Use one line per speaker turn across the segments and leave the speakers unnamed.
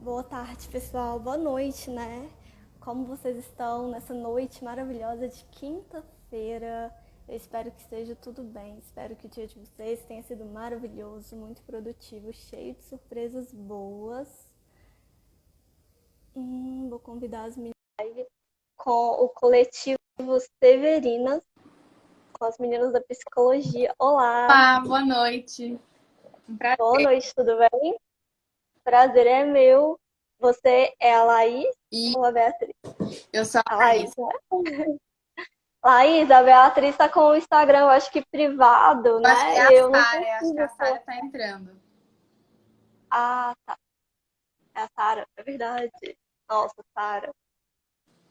Boa tarde, pessoal. Boa noite, né? Como vocês estão nessa noite maravilhosa de quinta-feira? Eu espero que esteja tudo bem. Espero que o dia de vocês tenha sido maravilhoso, muito produtivo, cheio de surpresas boas. Vou convidar as meninas com o coletivo Severinas, com as meninas da psicologia. Olá,
Olá, boa noite. Um
boa
prazer.
noite, tudo bem? Prazer é meu. Você é a Laís
E
ou a Beatriz?
eu sou
A
a
Laís,
Laís.
né? Laís, a Beatriz está com o Instagram, eu acho que privado,
Eu acho que
né?
é
E
a
eu não
Sara, eu acho que a
consigo
Sara tá
colocar.
entrando.
Ah, tá. É a Sara, é verdade. Nossa, Sara.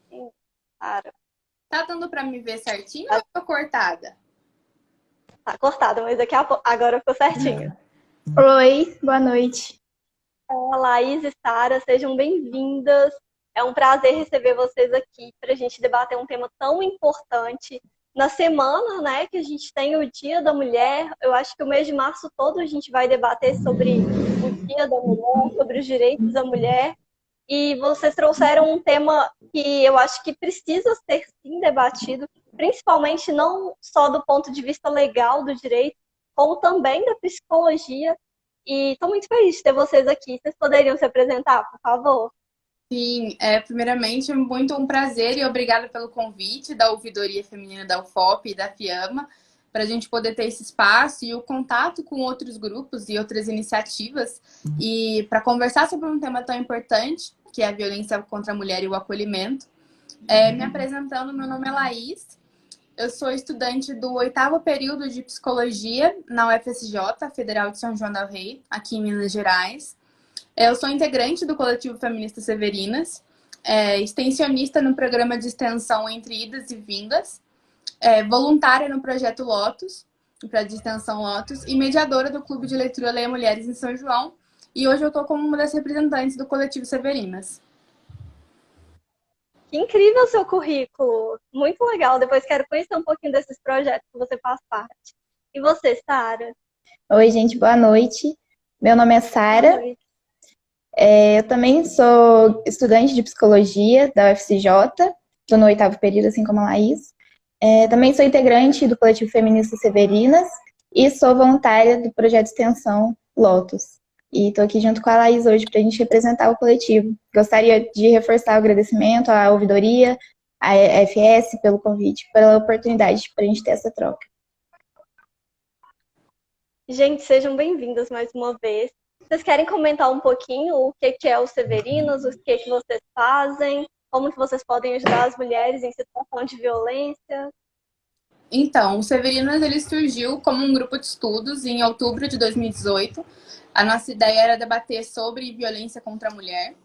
Sim, Sara.
Tá dando pra me ver certinho ou
Ah,
eu tô cortada?
tá cortada, mas daqui a pouco. Agora ficou certinho.
Oi, boa noite.
Laís e Sara, sejam bem-vindas. É um prazer receber vocês aqui para a gente debater um tema tão importante. Na semana, né, que a gente tem o Dia da Mulher, eu acho que o mês de março todo a gente vai debater sobre o Dia da Mulher, sobre os direitos da mulher. E vocês trouxeram um tema que eu acho que precisa ser sim debatido, principalmente não só do ponto de vista legal do direito, como também da psicologia. E estou muito feliz de ter vocês aqui. Vocês poderiam se apresentar, por favor?
Sim, primeiramente, muito um prazer e obrigada pelo convite da Ouvidoria Feminina da UFOP e da FIAMA, para a gente poder ter esse espaço e o contato com outros grupos e outras iniciativas e para conversar sobre um tema tão importante, que é a violência contra a mulher e o acolhimento. Me apresentando, meu nome é Laís, eu sou estudante do 8º período de Psicologia na UFSJ, Federal de São João del Rei, aqui em Minas Gerais. Eu sou integrante do coletivo feminista Severinas, extensionista no programa de extensão Entre Idas e Vindas, voluntária no projeto Lotus, no projeto de extensão Lotus, e mediadora do Clube de Leitura Leia Mulheres em São João. E hoje eu estou como uma das representantes do coletivo Severinas.
Que incrível o seu currículo! Muito legal. Depois quero conhecer um pouquinho desses projetos que você faz parte. E você, Sara?
Oi, gente, boa noite. Meu nome é
Boa
Sara.
noite.
Eu também sou estudante de psicologia da UFCJ, estou no 8º período, assim como a Laís. Também sou integrante do coletivo feminista Severinas e sou voluntária do projeto de extensão Lotus. E estou aqui junto com a Laís hoje para a gente representar o coletivo. Gostaria de reforçar o agradecimento à ouvidoria, à FS pelo convite, pela oportunidade para a gente ter essa troca.
Gente, sejam bem-vindas mais uma vez. Vocês querem comentar um pouquinho o que é o Severinos, o que vocês fazem, como que vocês podem ajudar as mulheres em situação de violência?
Então, o Severinas ele surgiu como um grupo de estudos em outubro de 2018. A nossa ideia era debater sobre violência contra a mulher.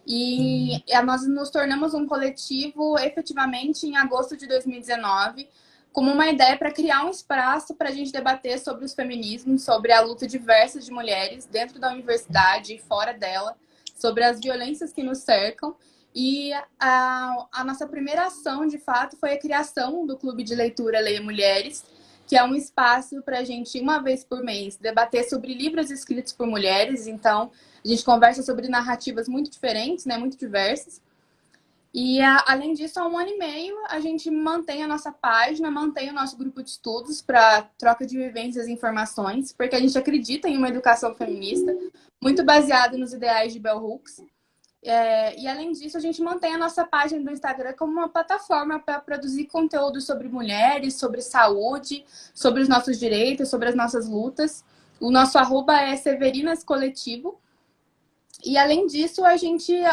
E nós nos tornamos um coletivo efetivamente em agosto de 2019, como uma ideia para criar um espaço para a gente debater sobre os feminismos, sobre a luta diversa de mulheres dentro da universidade e fora dela, sobre as violências que nos cercam. E a nossa primeira ação, de fato, foi a criação do Clube de Leitura Leia Mulheres, que é um espaço para a gente, uma vez por mês, debater sobre livros escritos por mulheres. Então, a gente conversa sobre narrativas muito diferentes, né, muito diversas. E, além disso, há 1 ano e meio, a gente mantém a nossa página, mantém o nosso grupo de estudos para troca de vivências e informações, porque a gente acredita em uma educação feminista, muito baseada nos ideais de Bell Hooks. E, além disso, a gente mantém a nossa página do Instagram como uma plataforma para produzir conteúdo sobre mulheres, sobre saúde, sobre os nossos direitos, sobre as nossas lutas. O nosso arroba é Severinas Coletivo. E, além disso,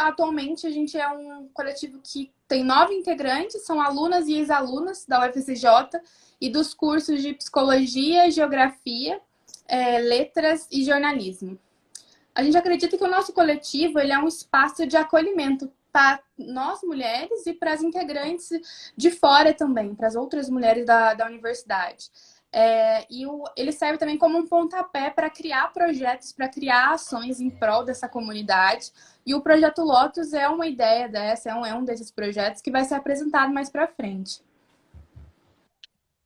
atualmente, a gente é um coletivo que tem 9 integrantes, são alunas e ex-alunas da UFCJ e dos cursos de Psicologia, Geografia, Letras e Jornalismo. A gente acredita que o nosso coletivo ele é um espaço de acolhimento para nós mulheres e para as integrantes de fora também, para as outras mulheres da universidade. Ele serve também como um pontapé para criar projetos, para criar ações em prol dessa comunidade. E o Projeto Lotus é uma ideia dessa, é um desses projetos que vai ser apresentado mais para frente.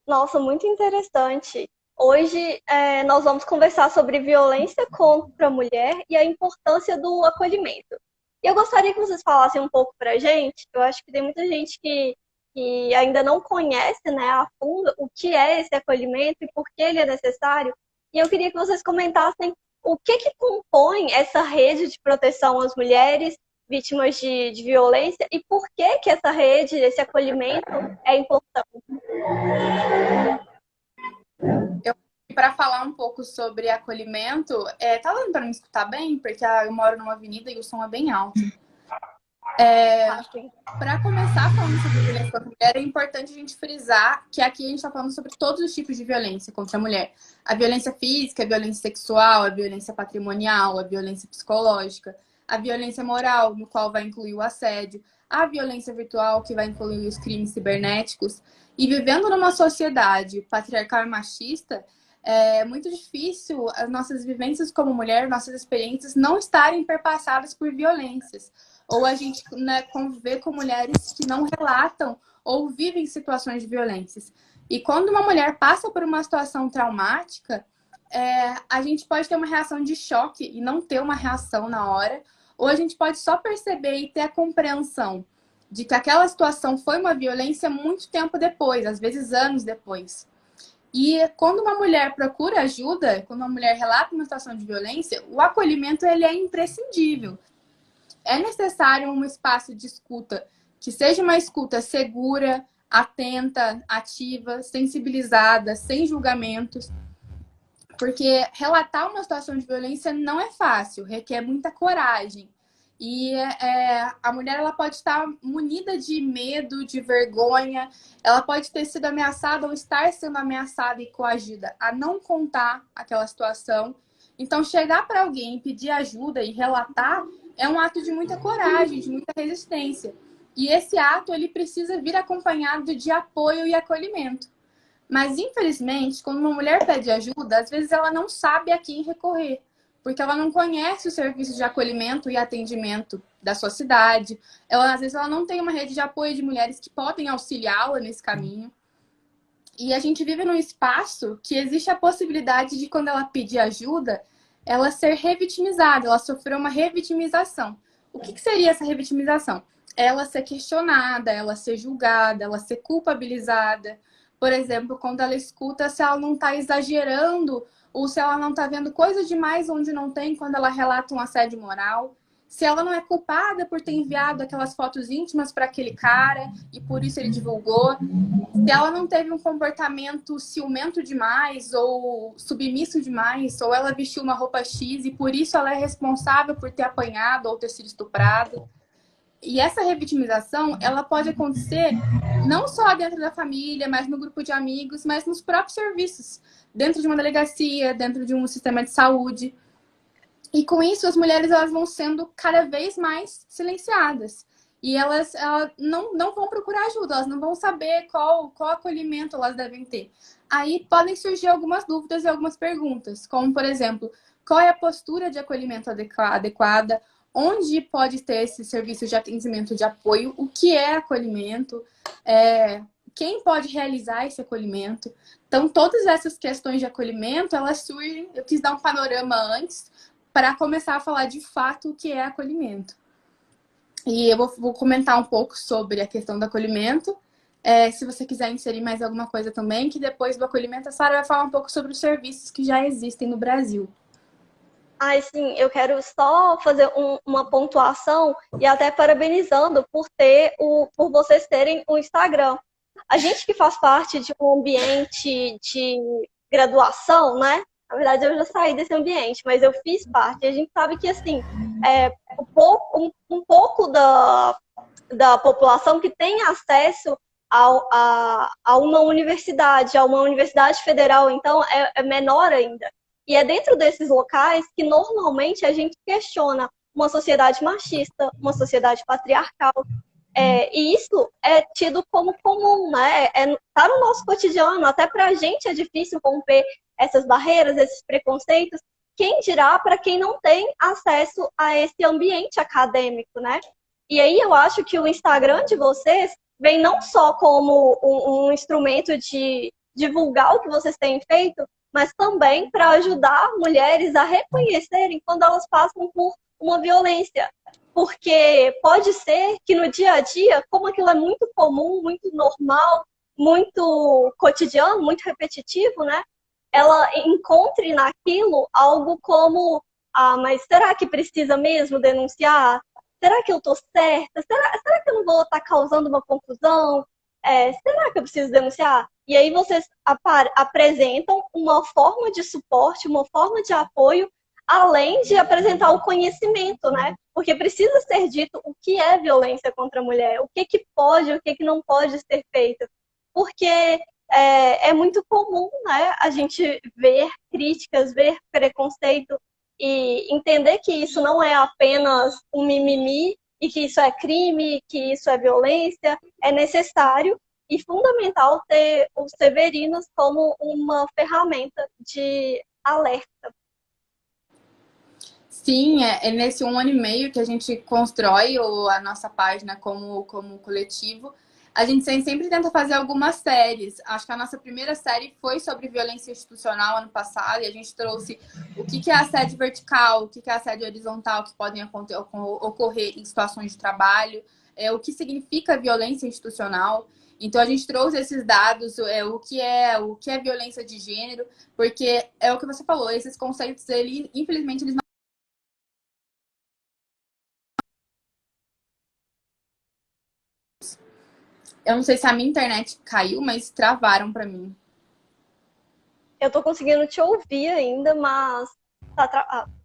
Nossa, muito interessante. Hoje nós vamos conversar sobre violência contra a mulher e a importância do acolhimento. E eu gostaria que vocês falassem um pouco pra gente. Eu acho que tem muita gente que ainda não conhece, né, a fundo o que é esse acolhimento e por que ele é necessário. E eu queria que vocês comentassem o que compõe essa rede de proteção às mulheres vítimas de violência e por que essa rede, esse acolhimento é importante.
Para falar um pouco sobre acolhimento, tá dando para me escutar bem? Porque eu moro numa avenida e o som é bem alto. Para começar falando sobre violência contra a mulher, é importante a gente frisar que aqui a gente está falando sobre todos os tipos de violência contra a mulher. A violência física, a violência sexual, a violência patrimonial, a violência psicológica, a violência moral, no qual vai incluir o assédio, a violência virtual, que vai incluir os crimes cibernéticos. E vivendo numa sociedade patriarcal e machista, é muito difícil as nossas vivências como mulher, nossas experiências não estarem perpassadas por violências. Ou a gente, né, conviver com mulheres que não relatam ou vivem situações de violências. E quando uma mulher passa por uma situação traumática, a gente pode ter uma reação de choque e não ter uma reação na hora, ou a gente pode só perceber e ter a compreensão de que aquela situação foi uma violência muito tempo depois, às vezes anos depois. E quando uma mulher procura ajuda, quando uma mulher relata uma situação de violência, o acolhimento ele é imprescindível. É necessário um espaço de escuta que seja uma escuta segura, atenta, ativa, sensibilizada, sem julgamentos. Porque relatar uma situação de violência não é fácil, requer muita coragem. E a mulher ela pode estar munida de medo, de vergonha, ela pode ter sido ameaçada ou estar sendo ameaçada e coagida a não contar aquela situação. Então, chegar para alguém, pedir ajuda e relatar é um ato de muita coragem, de muita resistência. E esse ato ele precisa vir acompanhado de apoio e acolhimento. Mas, infelizmente, quando uma mulher pede ajuda, às vezes ela não sabe a quem recorrer, porque ela não conhece o serviço de acolhimento e atendimento da sua cidade. Às vezes ela não tem uma rede de apoio de mulheres que podem auxiliá-la nesse caminho. E a gente vive num espaço que existe a possibilidade de, quando ela pedir ajuda, ela ser revitimizada, ela sofrer uma revitimização. O que seria essa revitimização? Ela ser questionada, ela ser julgada, ela ser culpabilizada. Por exemplo, quando ela escuta se ela não está exagerando ou se ela não está vendo coisa demais onde não tem quando ela relata um assédio moral. Se ela não é culpada por ter enviado aquelas fotos íntimas para aquele cara e por isso ele divulgou. Se ela não teve um comportamento ciumento demais ou submisso demais, ou ela vestiu uma roupa X e por isso ela é responsável por ter apanhado ou ter sido estuprada. E essa revitimização, ela pode acontecer não só dentro da família, mas no grupo de amigos, mas nos próprios serviços, dentro de uma delegacia, dentro de um sistema de saúde. E com isso, as mulheres elas vão sendo cada vez mais silenciadas. E elas não vão procurar ajuda, elas não vão saber qual acolhimento elas devem ter. Aí podem surgir algumas dúvidas e algumas perguntas, como, por exemplo, qual é a postura de acolhimento adequada? Onde pode ter esse serviço de atendimento de apoio? O que é acolhimento? Quem pode realizar esse acolhimento? Então, todas essas questões de acolhimento, elas surgem. Eu quis dar um panorama antes para começar a falar de fato o que é acolhimento. E eu vou comentar um pouco sobre a questão do acolhimento. Se você quiser inserir mais alguma coisa também, que depois do acolhimento a Sara vai falar um pouco sobre os serviços que já existem no Brasil.
Sim, eu quero só fazer uma pontuação e até parabenizando por vocês terem o Instagram. A gente que faz parte de um ambiente de graduação, né? Na verdade, eu já saí desse ambiente, mas eu fiz parte. E a gente sabe que, assim, um pouco da população que tem acesso a uma universidade federal, então, é menor ainda. E é dentro desses locais que, normalmente, a gente questiona uma sociedade machista, uma sociedade patriarcal. E isso é tido como comum, né? Tá no nosso cotidiano. Até para a gente é difícil romper essas barreiras, esses preconceitos. Quem dirá para quem não tem acesso a esse ambiente acadêmico, né? E aí eu acho que o Instagram de vocês vem não só como um instrumento de divulgar o que vocês têm feito, mas também para ajudar mulheres a reconhecerem quando elas passam por uma violência. Porque pode ser que no dia a dia, como aquilo é muito comum, muito normal, muito cotidiano, muito repetitivo, né? Ela encontre naquilo algo como, mas será que precisa mesmo denunciar? Será que eu tô certa? Será que eu não vou estar causando uma confusão? Será que eu preciso denunciar? E aí vocês apresentam uma forma de suporte, uma forma de apoio, além de apresentar o conhecimento, né? Porque precisa ser dito o que é violência contra a mulher, o que pode, o que não pode ser feito. Porque é muito comum, né, a gente ver críticas, ver preconceito e entender que isso não é apenas um mimimi e que isso é crime, que isso é violência. É necessário e fundamental ter os Severinos como uma ferramenta de alerta.
Sim, é nesse 1 ano e meio que a gente constrói a nossa página como coletivo. A gente sempre tenta fazer algumas séries. Acho que a nossa primeira série foi sobre violência institucional ano passado, e a gente trouxe o que é assédio vertical, o que é assédio horizontal, que podem ocorrer em situações de trabalho, o que significa violência institucional. Então a gente trouxe esses dados, o que é violência de gênero, porque é o que você falou, esses conceitos, infelizmente, eles Eu não sei se a minha internet caiu, mas travaram para mim.
Eu tô conseguindo te ouvir ainda, mas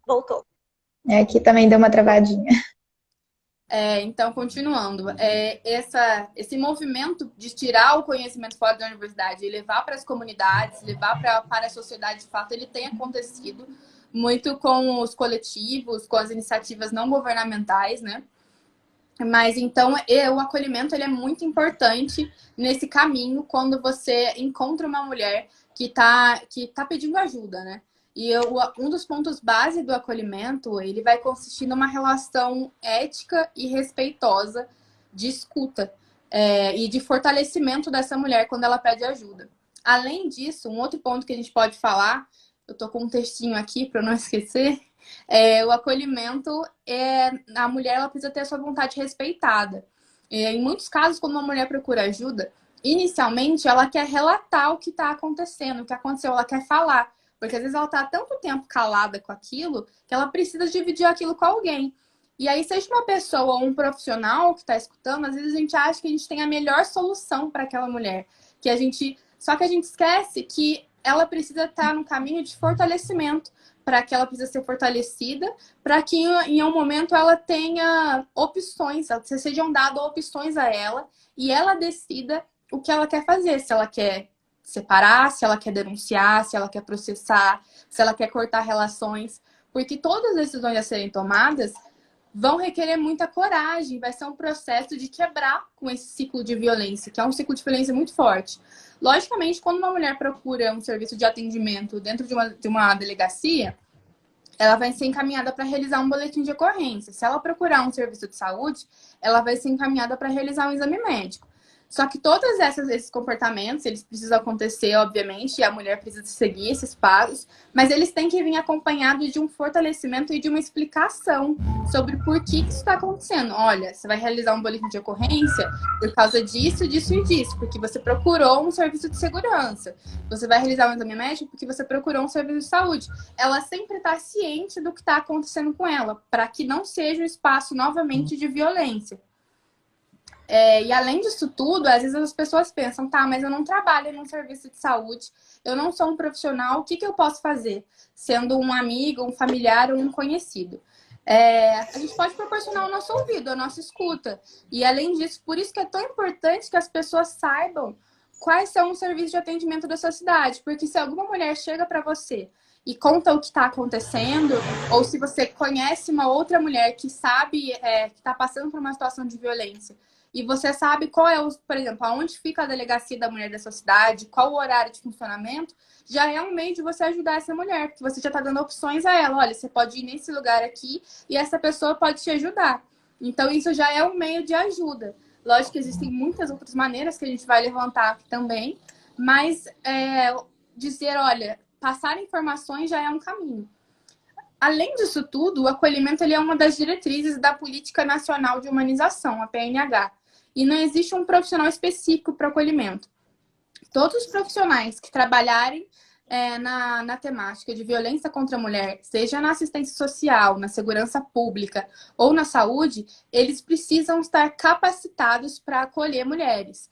voltou.
Aqui também deu uma travadinha.
Então, continuando, esse movimento de tirar o conhecimento fora da universidade e levar para as comunidades, levar para a sociedade, de fato, ele tem acontecido muito com os coletivos, com as iniciativas não governamentais, né? Mas então o acolhimento ele é muito importante nesse caminho quando você encontra uma mulher que tá pedindo ajuda, né? E um dos pontos base do acolhimento, ele vai consistir numa relação ética e respeitosa de escuta e de fortalecimento dessa mulher quando ela pede ajuda. Além disso, um outro ponto que a gente pode falar, eu tô com um textinho aqui para não esquecer, o acolhimento, a mulher ela precisa ter a sua vontade respeitada. Em muitos casos, quando uma mulher procura ajuda, inicialmente ela quer relatar o que está acontecendo, o que aconteceu, ela quer falar. Porque às vezes ela está há tanto tempo calada com aquilo que ela precisa dividir aquilo com alguém. E aí, seja uma pessoa ou um profissional que está escutando, às vezes a gente acha que a gente tem a melhor solução para aquela mulher. Só que a gente esquece que ela precisa estar no caminho de fortalecimento, para que ela precisa ser fortalecida, para que em um momento ela tenha opções, sejam dadas opções a ela e ela decida o que ela quer fazer, se ela quer separar, se ela quer denunciar, se ela quer processar, se ela quer cortar relações, porque todas as decisões a serem tomadas vão requerer muita coragem, vai ser um processo de quebrar com esse ciclo de violência, que é um ciclo de violência muito forte. Logicamente, quando uma mulher procura um serviço de atendimento dentro de uma delegacia, ela vai ser encaminhada para realizar um boletim de ocorrência. Se ela procurar um serviço de saúde, ela vai ser encaminhada para realizar um exame médico. Só que todos esses comportamentos, eles precisam acontecer, obviamente, e a mulher precisa seguir esses passos, mas eles têm que vir acompanhados de um fortalecimento e de uma explicação sobre por que isso está acontecendo. Olha, você vai realizar um boletim de ocorrência por causa disso, disso e disso, porque você procurou um serviço de segurança. Você vai realizar um exame médico porque você procurou um serviço de saúde. Ela sempre está ciente do que está acontecendo com ela, para que não seja um espaço novamente de violência. E além disso tudo, às vezes as pessoas pensam, tá, mas eu não trabalho num serviço de saúde, eu não sou um profissional, o que eu posso fazer? Sendo um amigo, um familiar ou um conhecido. A gente pode proporcionar o nosso ouvido, a nossa escuta. E além disso, por isso que é tão importante que as pessoas saibam quais são os serviços de atendimento da sua cidade. Porque se alguma mulher chega para você e conta o que está acontecendo, ou se você conhece uma outra mulher que sabe que está passando por uma situação de violência, e você sabe qual é, por exemplo, aonde fica a delegacia da mulher da sua cidade, qual o horário de funcionamento, já é um meio de você ajudar essa mulher, porque você já está dando opções a ela. Olha, você pode ir nesse lugar aqui e essa pessoa pode te ajudar. Então, isso já é um meio de ajuda. Lógico que existem muitas outras maneiras que a gente vai levantar aqui também, mas dizer, olha, passar informações já é um caminho. Além disso tudo, o acolhimento ele é uma das diretrizes da Política Nacional de Humanização, a PNH, e não existe um profissional específico para acolhimento. Todos os profissionais que trabalharem na temática de violência contra a mulher, seja na assistência social, na segurança pública ou na saúde, eles precisam estar capacitados para acolher mulheres,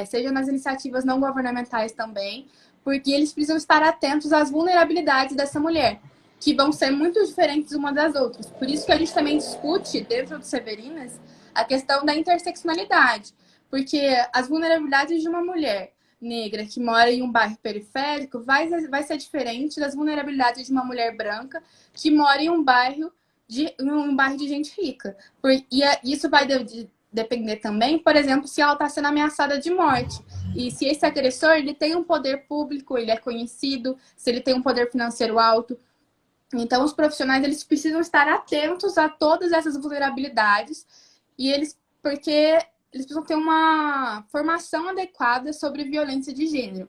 seja nas iniciativas não governamentais também, porque eles precisam estar atentos às vulnerabilidades dessa mulher, que vão ser muito diferentes umas das outras. Por isso que a gente também discute, dentro do Severinas, a questão da interseccionalidade, porque as vulnerabilidades de uma mulher negra que mora em um bairro periférico vai ser diferente das vulnerabilidades de uma mulher branca que mora em um bairro de gente rica. E isso vai depender também, por exemplo, se ela está sendo ameaçada de morte. E se esse agressor ele tem um poder público, ele é conhecido, se ele tem um poder financeiro alto. Então, os profissionais eles precisam estar atentos a todas essas vulnerabilidades porque eles precisam ter uma formação adequada sobre violência de gênero.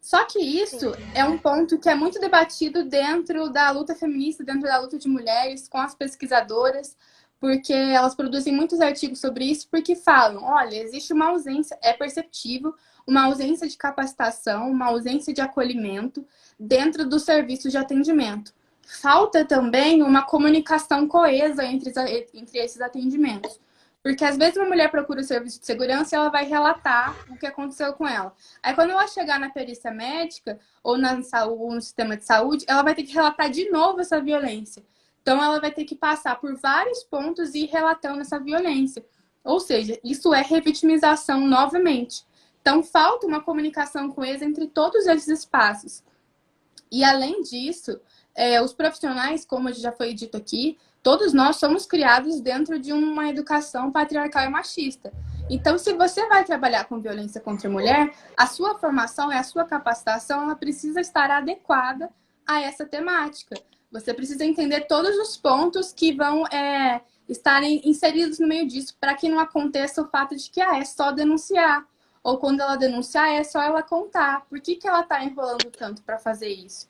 Só que isso é um ponto que é muito debatido dentro da luta feminista, dentro da luta de mulheres, com as pesquisadoras, porque elas produzem muitos artigos sobre isso, porque falam, olha, existe uma ausência, é perceptível, uma ausência de capacitação, uma ausência de acolhimento dentro dos serviços de atendimento. Falta também uma comunicação coesa entre esses atendimentos. Porque às vezes uma mulher procura o serviço de segurança e ela vai relatar o que aconteceu com ela. Aí quando ela chegar na perícia médica ou no sistema de saúde, ela vai ter que relatar de novo essa violência. Então ela vai ter que passar por vários pontos e ir relatando essa violência. Ou seja, isso é revitimização novamente. Então falta uma comunicação coesa entre todos esses espaços. E além disso, os profissionais, como já foi dito aqui, todos nós somos criados dentro de uma educação patriarcal e machista. Então, se você vai trabalhar com violência contra a mulher, a sua formação e a sua capacitação, ela precisa estar adequada a essa temática. Você precisa entender todos os pontos que vão estarem inseridos no meio disso, para que não aconteça o fato de que é só denunciar. Ou quando ela denunciar, é só ela contar. Por que ela está enrolando tanto para fazer isso?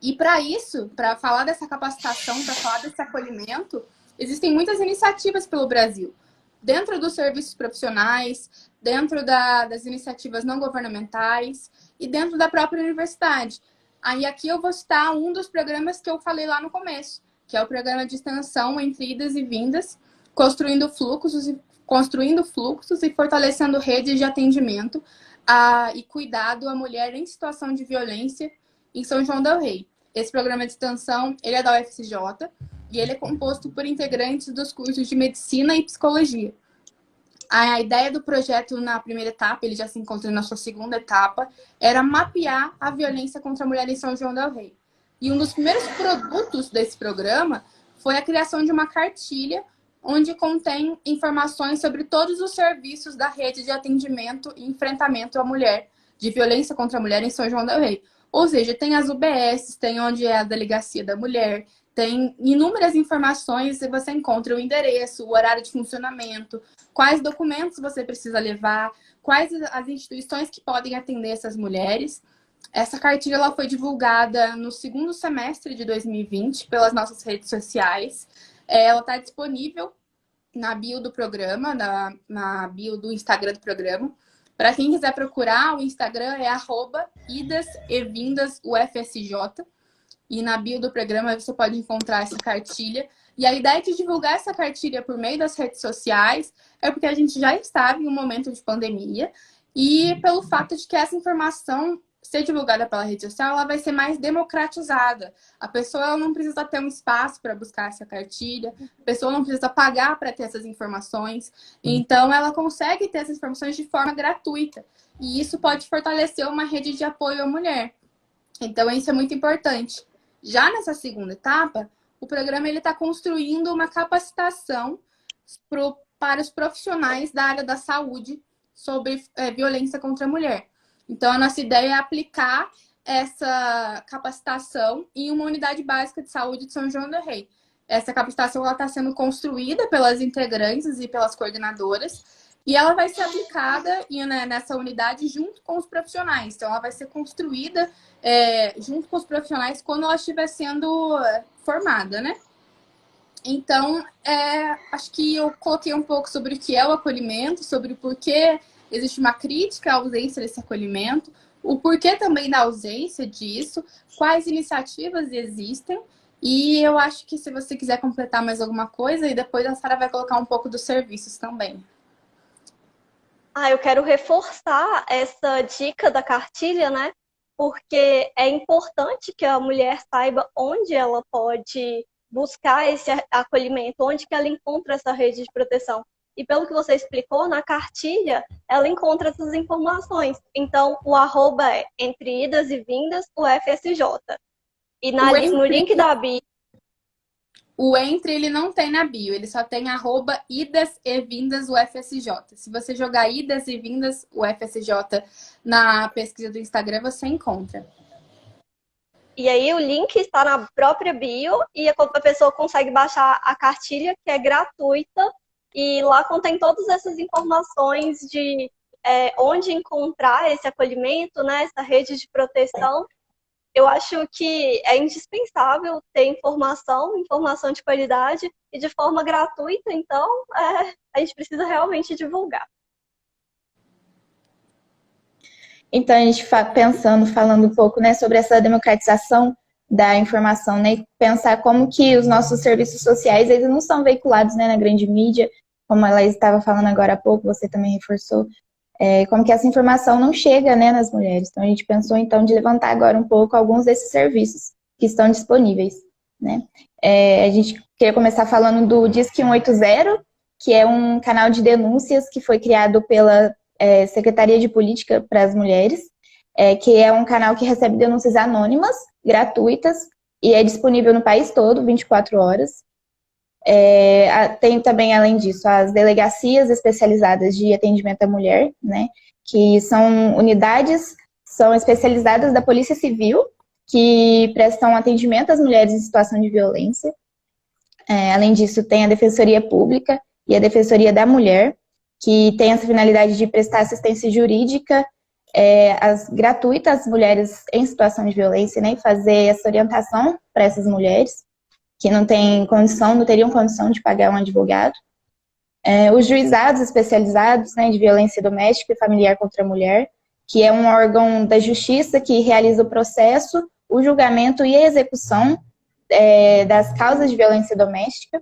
E para isso, para falar dessa capacitação, para falar desse acolhimento, existem muitas iniciativas pelo Brasil. Dentro dos serviços profissionais, dentro das iniciativas não governamentais e dentro da própria universidade. Aí aqui eu vou citar um dos programas que eu falei lá no começo, que é o programa de extensão entre idas e vindas, construindo fluxos e fortalecendo redes de atendimento e cuidado à mulher em situação de violência em São João del Rei. Esse programa de extensão, ele é da UFCJ e ele é composto por integrantes dos cursos de medicina e psicologia. A ideia do projeto na primeira etapa, ele já se encontra na sua segunda etapa, era mapear a violência contra a mulher em São João del Rei. E um dos primeiros produtos desse programa foi a criação de uma cartilha onde contém informações sobre todos os serviços da rede de atendimento e enfrentamento à mulher, de violência contra a mulher em São João del Rei. Ou seja, tem as UBS, tem onde é a delegacia da mulher, tem inúmeras informações e você encontra o endereço, o horário de funcionamento, quais documentos você precisa levar, quais as instituições que podem atender essas mulheres. Essa cartilha ela foi divulgada no segundo semestre de 2020 pelas nossas redes sociais. Ela está disponível na bio do programa, na bio do Instagram do programa. Para quem quiser procurar, o Instagram é @idasevindasufsj. E na bio do programa você pode encontrar essa cartilha. E a ideia de divulgar essa cartilha por meio das redes sociais é porque a gente já estava em um momento de pandemia e pelo fato de que essa informação ser divulgada pela rede social, ela vai ser mais democratizada. A pessoa ela não precisa ter um espaço para buscar essa cartilha, a pessoa não precisa pagar para ter essas informações. Então, ela consegue ter essas informações de forma gratuita. E isso pode fortalecer uma rede de apoio à mulher. Então, isso é muito importante. Já nessa segunda etapa, o programa está construindo uma capacitação para os profissionais da área da saúde sobre violência contra a mulher. Então, a nossa ideia é aplicar essa capacitação em uma unidade básica de saúde de São João del Rei. Essa capacitação está sendo construída pelas integrantes e pelas coordenadoras. e ela vai ser aplicada nessa unidade junto com os profissionais. Então, ela vai ser construída junto com os profissionais quando ela estiver sendo formada, né? Então, acho que eu coloquei um pouco sobre o que é o acolhimento, sobre o porquê existe uma crítica à ausência desse acolhimento, o porquê também da ausência disso, quais iniciativas existem, e eu acho que se você quiser completar mais alguma coisa, e depois a Sara vai colocar um pouco dos serviços também.
Eu quero reforçar essa dica da cartilha, né? Porque é importante que a mulher saiba onde ela pode buscar esse acolhimento, onde que ela encontra essa rede de proteção. E pelo que você explicou, na cartilha, ela encontra essas informações. Então, o arroba é entre idas e vindas, o FSJ. E no link da bio...
O entre, ele não tem na bio, ele só tem @idas e vindas UFSJ. Se você jogar idas e vindas UFSJ na pesquisa do Instagram, você encontra.
E aí o link está na própria bio e a pessoa consegue baixar a cartilha, que é gratuita, e lá contém todas essas informações de onde encontrar esse acolhimento, né, essa rede de proteção. Eu acho que é indispensável ter informação de qualidade e de forma gratuita, então a gente precisa realmente divulgar.
Então, a gente falando um pouco, né, sobre essa democratização da informação, né, pensar como que os nossos serviços sociais, eles não são veiculados, né, na grande mídia, como ela estava falando agora há pouco, você também reforçou, como que essa informação não chega, né, nas mulheres. Então, a gente pensou, então, de levantar agora um pouco alguns desses serviços que estão disponíveis, né. A gente queria começar falando do Disque 180, que é um canal de denúncias que foi criado pela Secretaria de Política para as Mulheres, que é um canal que recebe denúncias anônimas, gratuitas, e é disponível no país todo, 24 horas. Tem também, além disso, as delegacias especializadas de atendimento à mulher, né, que são unidades, são especializadas da Polícia Civil, que prestam atendimento às mulheres em situação de violência. Além disso, tem a Defensoria Pública e a Defensoria da Mulher, que tem essa finalidade de prestar assistência jurídica gratuita às mulheres em situação de violência, né, e fazer essa orientação para essas mulheres que não teriam condição de pagar um advogado. Os juizados especializados, né, de violência doméstica e familiar contra a mulher, que é um órgão da justiça que realiza o processo, o julgamento e a execução das causas de violência doméstica.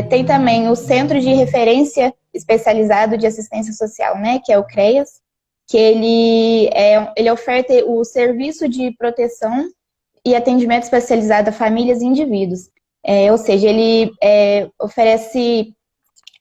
Tem também o Centro de Referência Especializado de Assistência Social, né, que é o CREAS, que ele oferta o serviço de proteção e atendimento especializado a famílias e indivíduos. Ou seja, ele oferece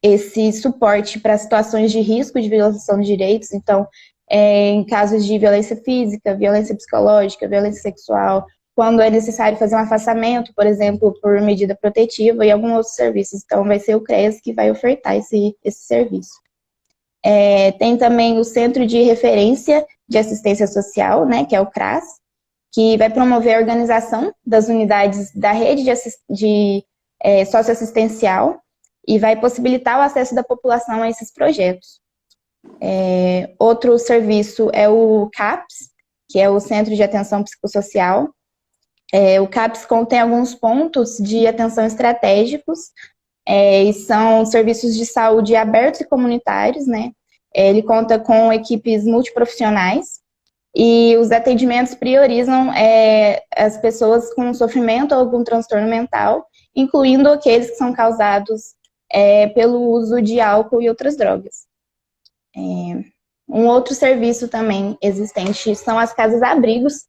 esse suporte para situações de risco de violação de direitos, então, em casos de violência física, violência psicológica, violência sexual, quando é necessário fazer um afastamento, por exemplo, por medida protetiva e alguns outros serviços. Então, vai ser o CREAS que vai ofertar esse serviço. Tem também o Centro de Referência de Assistência Social, né, que é o CRAS, que vai promover a organização das unidades da rede socioassistencial e vai possibilitar o acesso da população a esses projetos. Outro serviço é o CAPS, que é o Centro de Atenção Psicossocial. O CAPS contém alguns pontos de atenção estratégicos, e são serviços de saúde abertos e comunitários, né? Ele conta com equipes multiprofissionais e os atendimentos priorizam as pessoas com sofrimento ou algum transtorno mental, incluindo aqueles que são causados pelo uso de álcool e outras drogas. Um outro serviço também existente são as casas-abrigos,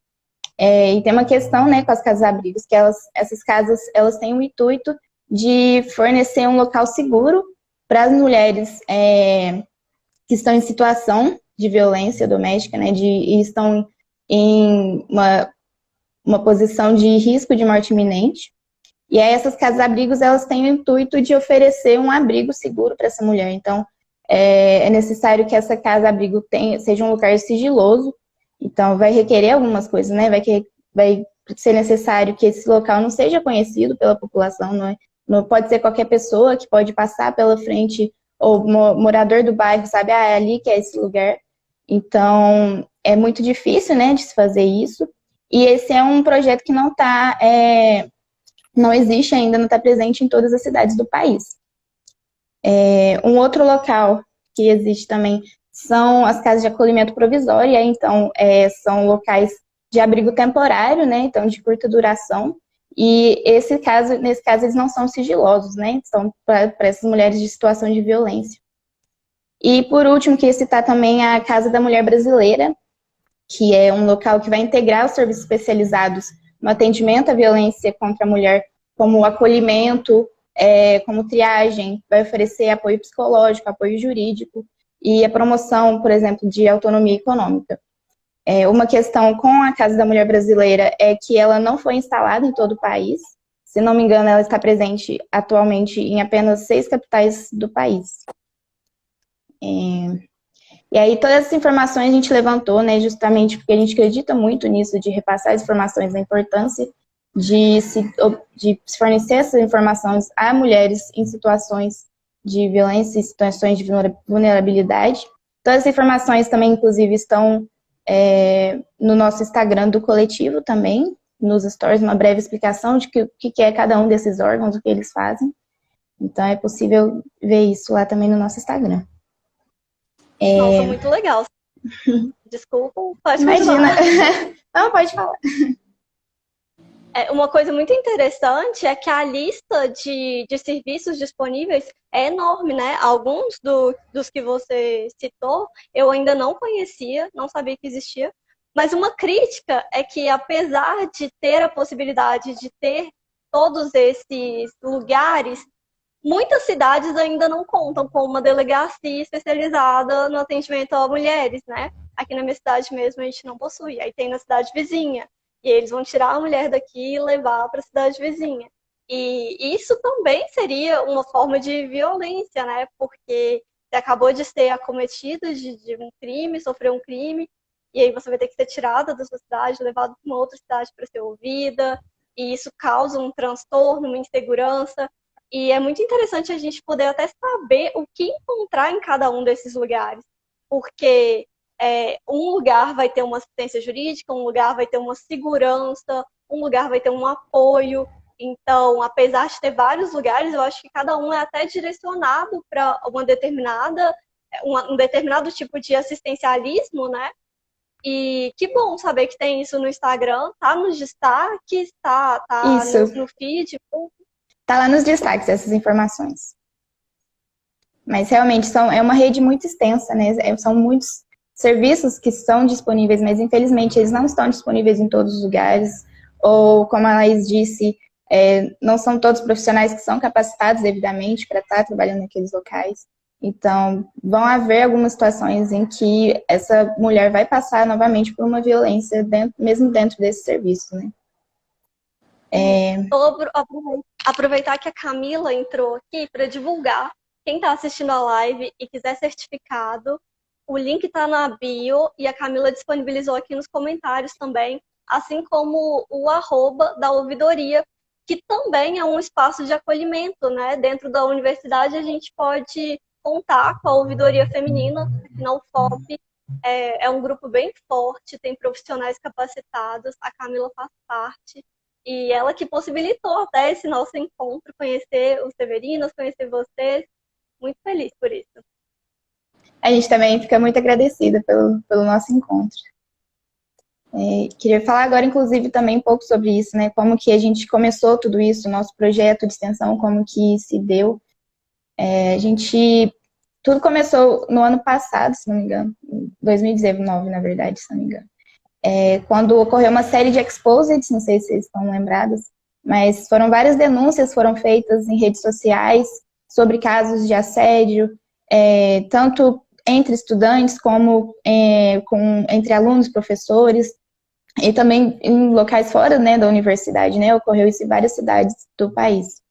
e tem uma questão, né, com as casas-abrigos, que essas casas elas têm o intuito de fornecer um local seguro para as mulheres que estão em situação de violência doméstica, né, e estão em uma posição de risco de morte iminente. E aí essas casas-abrigos, elas têm o intuito de oferecer um abrigo seguro para essa mulher. Então, é necessário que essa casa-abrigo seja um lugar sigiloso. Então, vai requerer algumas coisas, né? Vai ser necessário que esse local não seja conhecido pela população, não pode ser qualquer pessoa que pode passar pela frente ou morador do bairro sabe, é ali que é esse lugar. Então, é muito difícil, né, de se fazer isso. E esse é um projeto que não existe ainda, não está presente em todas as cidades do país. Um outro local que existe também são as casas de acolhimento provisório, então são locais de abrigo temporário, né, então de curta duração, e nesse caso eles não são sigilosos, né, são para essas mulheres de situação de violência. E por último, queria citar também a Casa da Mulher Brasileira, que é um local que vai integrar os serviços especializados no atendimento à violência contra a mulher, como acolhimento, como triagem, vai oferecer apoio psicológico, apoio jurídico e a promoção, por exemplo, de autonomia econômica. Uma questão com a Casa da Mulher Brasileira é que ela não foi instalada em todo o país. Se não me engano, ela está presente atualmente em apenas 6 capitais do país. E aí todas essas informações a gente levantou, né, justamente porque a gente acredita muito nisso, de repassar as informações, da importância de se fornecer essas informações a mulheres em situações de violência, em situações de vulnerabilidade. Todas essas informações também, inclusive, estão no nosso Instagram do coletivo também, nos stories, uma breve explicação de o que é cada um desses órgãos, o que eles fazem. Então é possível ver isso lá também no nosso Instagram.
Nossa, muito legal. Desculpa, pode
Imagina.
continuar.
Não, pode falar.
Uma coisa muito interessante é que a lista de serviços disponíveis é enorme, né? Alguns dos que você citou eu ainda não conhecia, não sabia que existia. Mas uma crítica é que, apesar de ter a possibilidade de ter todos esses lugares, muitas cidades ainda não contam com uma delegacia especializada no atendimento a mulheres, né? Aqui na minha cidade mesmo a gente não possui. Aí tem na cidade vizinha. E eles vão tirar a mulher daqui e levar para a cidade vizinha. E isso também seria uma forma de violência, né? Porque você acabou de ser acometida de um crime, sofreu um crime, e aí você vai ter que ser tirada da sua cidade, levada para uma outra cidade para ser ouvida, e isso causa um transtorno, uma insegurança. E é muito interessante a gente poder até saber o que encontrar em cada um desses lugares. Porque um lugar vai ter uma assistência jurídica, um lugar vai ter uma segurança, um lugar vai ter um apoio. Então, apesar de ter vários lugares, eu acho que cada um é até direcionado para um determinado tipo de assistencialismo, né? E que bom saber que tem isso no Instagram, tá nos destaques, tá no feed.
Tá lá nos destaques essas informações. Mas realmente é uma rede muito extensa, né? São muitos serviços que são disponíveis, mas infelizmente eles não estão disponíveis em todos os lugares. Ou, como a Laís disse, não são todos profissionais que são capacitados devidamente para estar trabalhando naqueles locais. Então, vão haver algumas situações em que essa mulher vai passar novamente por uma violência, mesmo dentro desse serviço, né?
Vou aproveitar que a Camila entrou aqui para divulgar. Quem está assistindo a live e quiser certificado, o link está na bio e a Camila disponibilizou aqui nos comentários também, assim como o @, da ouvidoria, que também é um espaço de acolhimento, né? Dentro da universidade a gente pode contar com a ouvidoria feminina, na UFOP. É um grupo bem forte, tem profissionais capacitados, a Camila faz parte. E ela que possibilitou até esse nosso encontro, conhecer os Severinos, conhecer vocês. Muito feliz por isso.
A gente também fica muito agradecida pelo nosso encontro. Queria falar agora, inclusive, também um pouco sobre isso, né? Como que a gente começou tudo isso, o nosso projeto de extensão, como que se deu. Tudo começou no ano passado, se não me engano, 2019, na verdade, se não me engano. Quando ocorreu uma série de exposits, não sei se vocês estão lembrados, mas foram várias denúncias foram feitas em redes sociais sobre casos de assédio, tanto entre estudantes como entre alunos, professores, e também em locais fora, né, da universidade, né? Ocorreu isso em várias cidades do país.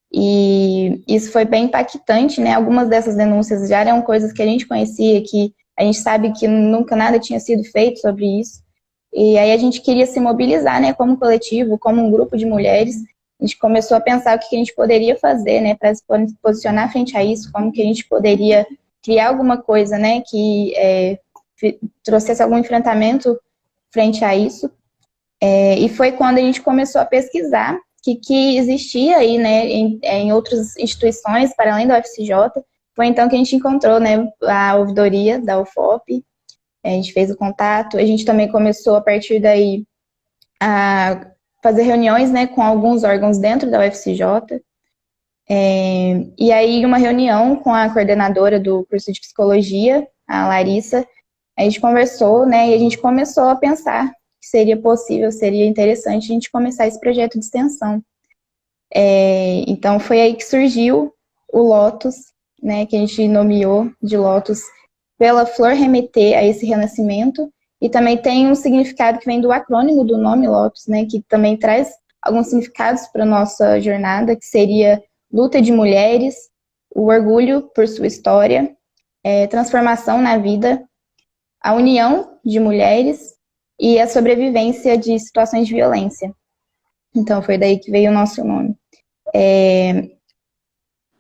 E isso foi bem impactante, né? Algumas dessas denúncias já eram coisas que a gente conhecia, que a gente sabe que nunca nada tinha sido feito sobre isso. E aí a gente queria se mobilizar, né, como coletivo, como um grupo de mulheres, a gente começou a pensar o que a gente poderia fazer, né, para se posicionar frente a isso, como que a gente poderia criar alguma coisa, né, que trouxesse algum enfrentamento frente a isso. E foi quando a gente começou a pesquisar que existia aí, né, em outras instituições, para além da UFCJ. Foi então que a gente encontrou, né, a ouvidoria da UFOP, a gente fez o contato, a gente também começou a partir daí a fazer reuniões, né, com alguns órgãos dentro da UFCJ. E aí, uma reunião com a coordenadora do curso de psicologia, a Larissa, a gente conversou, né, e a gente começou a pensar que seria possível, seria interessante a gente começar esse projeto de extensão. Então, foi aí que surgiu o Lotus, né, que a gente nomeou de Lotus pela flor remeter a esse renascimento, e também tem um significado que vem do acrônimo do nome Lotus, né, que também traz alguns significados para a nossa jornada, que seria luta de mulheres, o orgulho por sua história, transformação na vida, a união de mulheres e a sobrevivência de situações de violência. Então, foi daí que veio o nosso nome.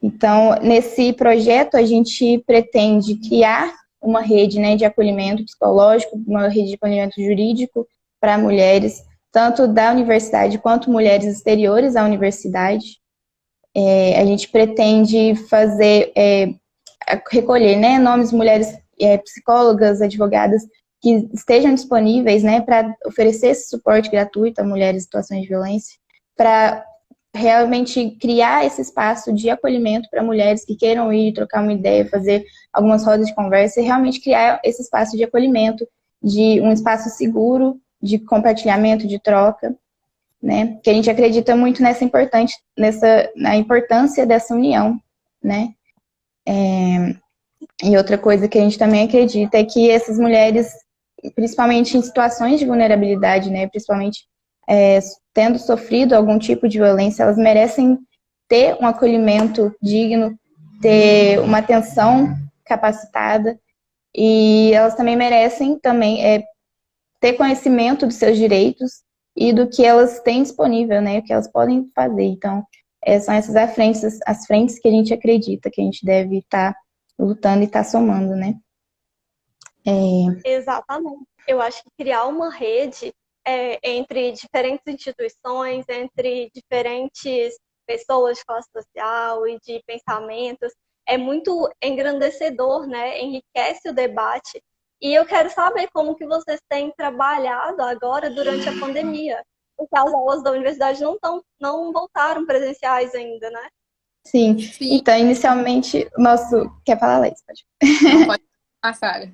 Então, nesse projeto, a gente pretende criar uma rede, né, de acolhimento psicológico, uma rede de acolhimento jurídico para mulheres, tanto da universidade quanto mulheres exteriores à universidade. A gente pretende recolher, né, nomes de mulheres psicólogas, advogadas que estejam disponíveis, né, para oferecer esse suporte gratuito a mulheres em situações de violência, para realmente criar esse espaço de acolhimento para mulheres que queiram ir trocar uma ideia, fazer algumas rodas de conversa e realmente criar esse espaço de acolhimento, de um espaço seguro, de compartilhamento, de troca, né? Que a gente acredita muito na importância dessa união, né? E outra coisa que a gente também acredita é que essas mulheres, principalmente em situações de vulnerabilidade, né? Principalmente tendo sofrido algum tipo de violência, elas merecem ter um acolhimento digno, ter uma atenção capacitada, e elas também merecem ter conhecimento dos seus direitos e do que elas têm disponível, né, o que elas podem fazer. Então, são essas as frentes que a gente acredita que a gente deve estar lutando e estar somando, né.
Exatamente. Eu acho que criar uma rede entre diferentes instituições, entre diferentes pessoas de classe social e de pensamentos, é muito engrandecedor, né? Enriquece o debate. E eu quero saber como que vocês têm trabalhado agora durante a pandemia, porque as aulas da universidade não voltaram presenciais ainda, né?
Sim. Então, inicialmente, Quer falar, Leis? Pode.
Não pode passar.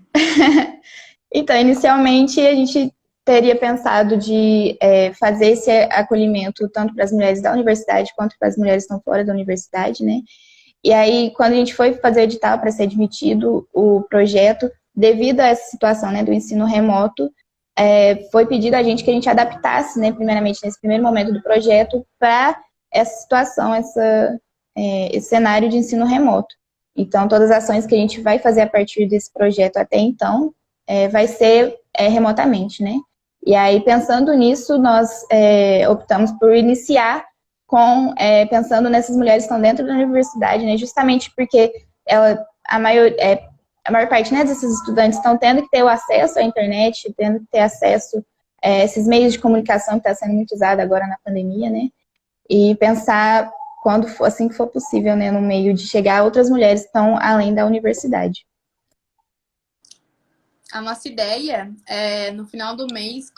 Então, inicialmente, a gente teria pensado de fazer esse acolhimento tanto para as mulheres da universidade quanto para as mulheres que estão fora da universidade, né? E aí, quando a gente foi fazer o edital para ser admitido, o projeto, devido a essa situação, né, do ensino remoto, foi pedido a gente que a gente adaptasse, né, primeiramente, nesse primeiro momento do projeto, para essa situação, esse cenário de ensino remoto. Então, todas as ações que a gente vai fazer a partir desse projeto até então, vai ser remotamente, né? E aí, pensando nisso, nós optamos por iniciar pensando nessas mulheres que estão dentro da universidade, né? Justamente porque a maior parte, né, desses estudantes estão tendo que ter o acesso à internet, tendo que ter acesso a esses meios de comunicação que está sendo muito usado agora na pandemia, né? E pensar assim que for possível, né, no meio de chegar a outras mulheres que estão além da universidade.
A nossa ideia é, no final do mês,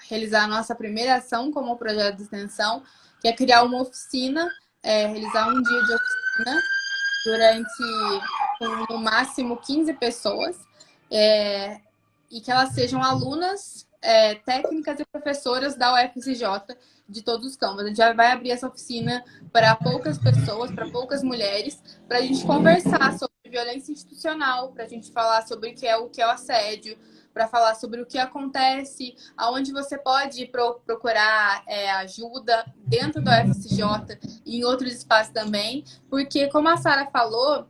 realizar a nossa primeira ação como projeto de extensão, que é criar uma oficina, realizar um dia de oficina durante, no máximo, 15 pessoas, e que elas sejam alunas, técnicas e professoras da UFCJ de todos os campos. A gente já vai abrir essa oficina para poucas pessoas, para poucas mulheres, para a gente conversar sobre violência institucional, para a gente falar sobre o que é o assédio, para falar sobre o que acontece, aonde você pode procurar ajuda dentro da UFCJ e em outros espaços também, porque, como a Sara falou,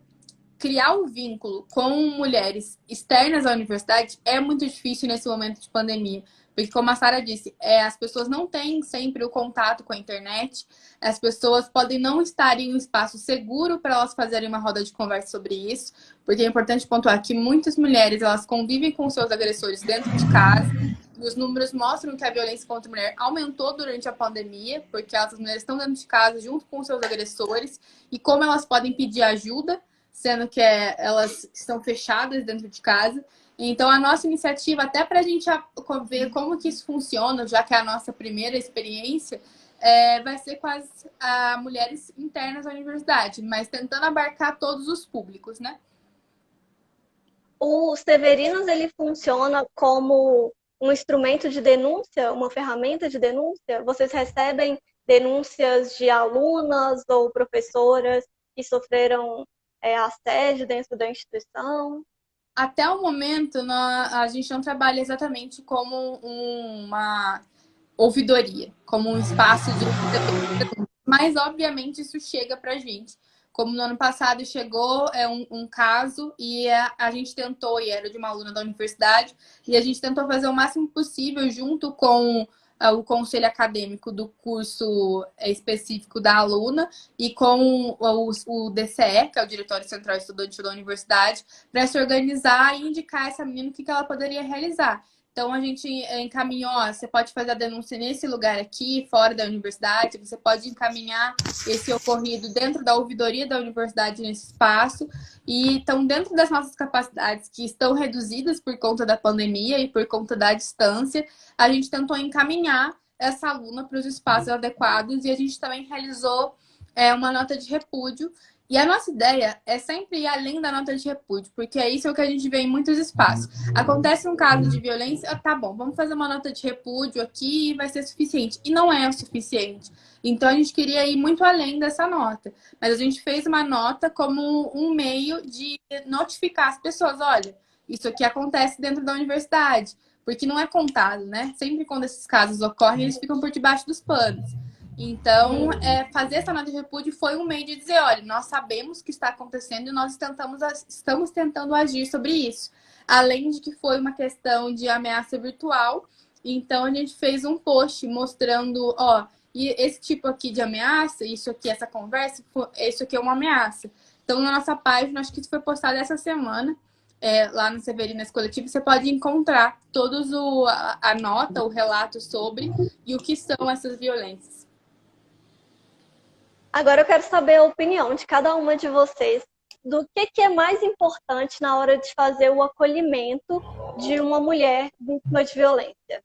criar um vínculo com mulheres externas à universidade é muito difícil nesse momento de pandemia, Porque, como a Sara disse, as pessoas não têm sempre o contato com a internet, as pessoas podem não estar em um espaço seguro para elas fazerem uma roda de conversa sobre isso, porque é importante pontuar que muitas mulheres elas convivem com seus agressores dentro de casa. Os números mostram que a violência contra a mulher aumentou durante a pandemia, porque as mulheres estão dentro de casa junto com seus agressores, e como elas podem pedir ajuda, sendo que elas estão fechadas dentro de casa. Então, a nossa iniciativa, até para a gente ver como que isso funciona, já que é a nossa primeira experiência, vai ser com as mulheres internas da universidade, mas tentando abarcar todos os públicos, né?
O Severinas, ele funciona como um instrumento de denúncia, uma ferramenta de denúncia? Vocês recebem denúncias de alunas ou professoras que sofreram assédio dentro da instituição?
Até o momento, a gente não trabalha exatamente como uma ouvidoria, como um espaço de... Mas, obviamente, isso chega pra gente. Como no ano passado chegou um caso e a gente tentou, e era de uma aluna da universidade, e a gente tentou fazer o máximo possível junto com o conselho acadêmico do curso específico da aluna e com o DCE, que é o Diretório Central Estudantil da Universidade, para se organizar e indicar essa menina o que ela poderia realizar. Então, a gente encaminhou, você pode fazer a denúncia nesse lugar aqui, fora da universidade, você pode encaminhar esse ocorrido dentro da ouvidoria da universidade nesse espaço. E então, dentro das nossas capacidades, que estão reduzidas por conta da pandemia e por conta da distância, a gente tentou encaminhar essa aluna para os espaços adequados e a gente também realizou uma nota de repúdio. E a nossa ideia é sempre ir além da nota de repúdio, porque é isso que a gente vê em muitos espaços. Acontece um caso de violência, tá bom, vamos fazer uma nota de repúdio aqui e vai ser suficiente. E não é o suficiente. Então, a gente queria ir muito além dessa nota. Mas a gente fez uma nota como um meio de notificar as pessoas. Olha, isso aqui acontece dentro da universidade. Porque não é contado, né? Sempre quando esses casos ocorrem, eles ficam por debaixo dos panos. Então, fazer essa nota de repúdio foi um meio de dizer, olha, nós sabemos o que está acontecendo e nós estamos tentando agir sobre isso. Além de que foi uma questão de ameaça virtual, então a gente fez um post mostrando, e esse tipo aqui de ameaça, isso aqui, essa conversa, isso aqui é uma ameaça. Então, na nossa página, acho que isso foi postado essa semana, lá no Severinas Coletivo, você pode encontrar todos a nota, o relato sobre e o que são essas violências.
Agora eu quero saber a opinião de cada uma de vocês do que é mais importante na hora de fazer o acolhimento de uma mulher vítima de violência.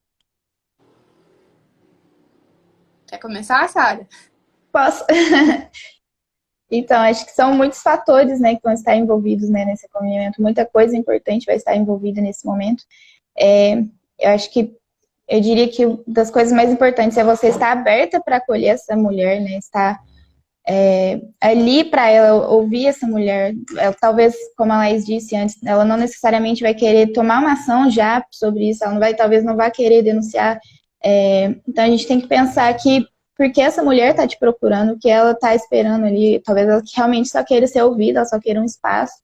Quer começar, Sara?
Posso? Então, acho que são muitos fatores, né, que vão estar envolvidos, né, nesse acolhimento. Muita coisa importante vai estar envolvida nesse momento. Eu acho que, eu diria que das coisas mais importantes é você estar aberta para acolher essa mulher, né, estar ali para ela ouvir essa mulher. Talvez, como a Laís disse antes, ela não necessariamente vai querer tomar uma ação já sobre isso, ela talvez não vá querer denunciar. Então a gente tem que pensar que porque essa mulher está te procurando, o que ela está esperando ali, talvez ela realmente só queira ser ouvida, ela só queira um espaço,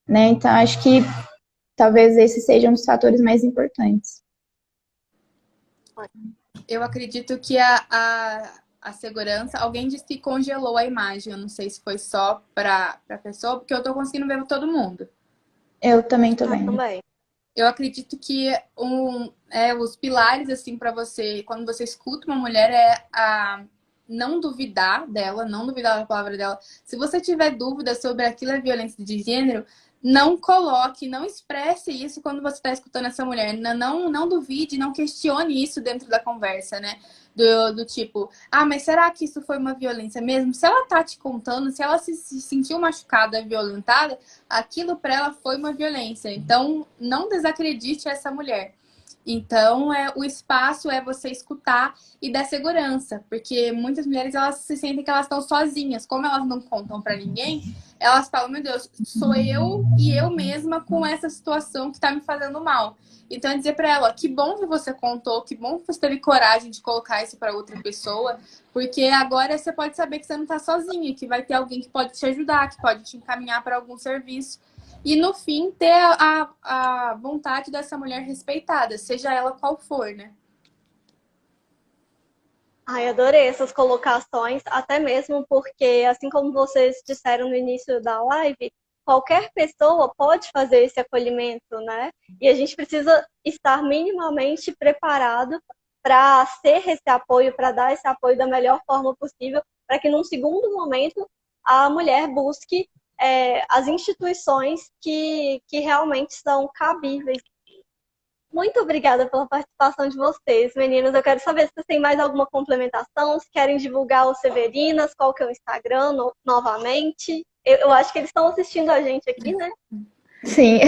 né? Então acho que talvez esses sejam os fatores mais importantes.
Eu acredito que a segurança... Alguém disse que congelou a imagem. Eu não sei se foi só para a pessoa, porque eu tô conseguindo ver todo mundo.
Eu também tô vendo.
Também.
Eu acredito que os pilares, assim, para você... Quando você escuta uma mulher, a não duvidar dela, não duvidar da palavra dela. Se você tiver dúvida sobre aquilo é violência de gênero, não coloque, não expresse isso quando você está escutando essa mulher. Não duvide, não questione isso dentro da conversa, né? Do tipo, mas será que isso foi uma violência mesmo? Se ela tá te contando, se ela se sentiu machucada, violentada, aquilo para ela foi uma violência. Então, não desacredite essa mulher. Então, o espaço é você escutar e dar segurança, porque muitas mulheres elas se sentem que elas estão sozinhas, como elas não contam para ninguém, elas falam, meu Deus, sou eu e eu mesma com essa situação que está me fazendo mal. Então, é dizer para ela, que bom que você contou, que bom que você teve coragem de colocar isso para outra pessoa, porque agora você pode saber que você não está sozinha, que vai ter alguém que pode te ajudar, que pode te encaminhar para algum serviço. e no fim ter a vontade dessa mulher respeitada, seja ela qual for, né?
Ai, adorei essas colocações, até mesmo porque, assim como vocês disseram no início da live, qualquer pessoa pode fazer esse acolhimento, né? E a gente precisa estar minimamente preparado para ser esse apoio, para dar esse apoio da melhor forma possível, para que num segundo momento a mulher busque as instituições que realmente são cabíveis. Muito obrigada pela participação de vocês, meninas. Eu quero saber se vocês têm mais alguma complementação, se querem divulgar o Severinas, qual que é o Instagram novamente. Eu acho que eles estão assistindo a gente aqui, né?
Sim.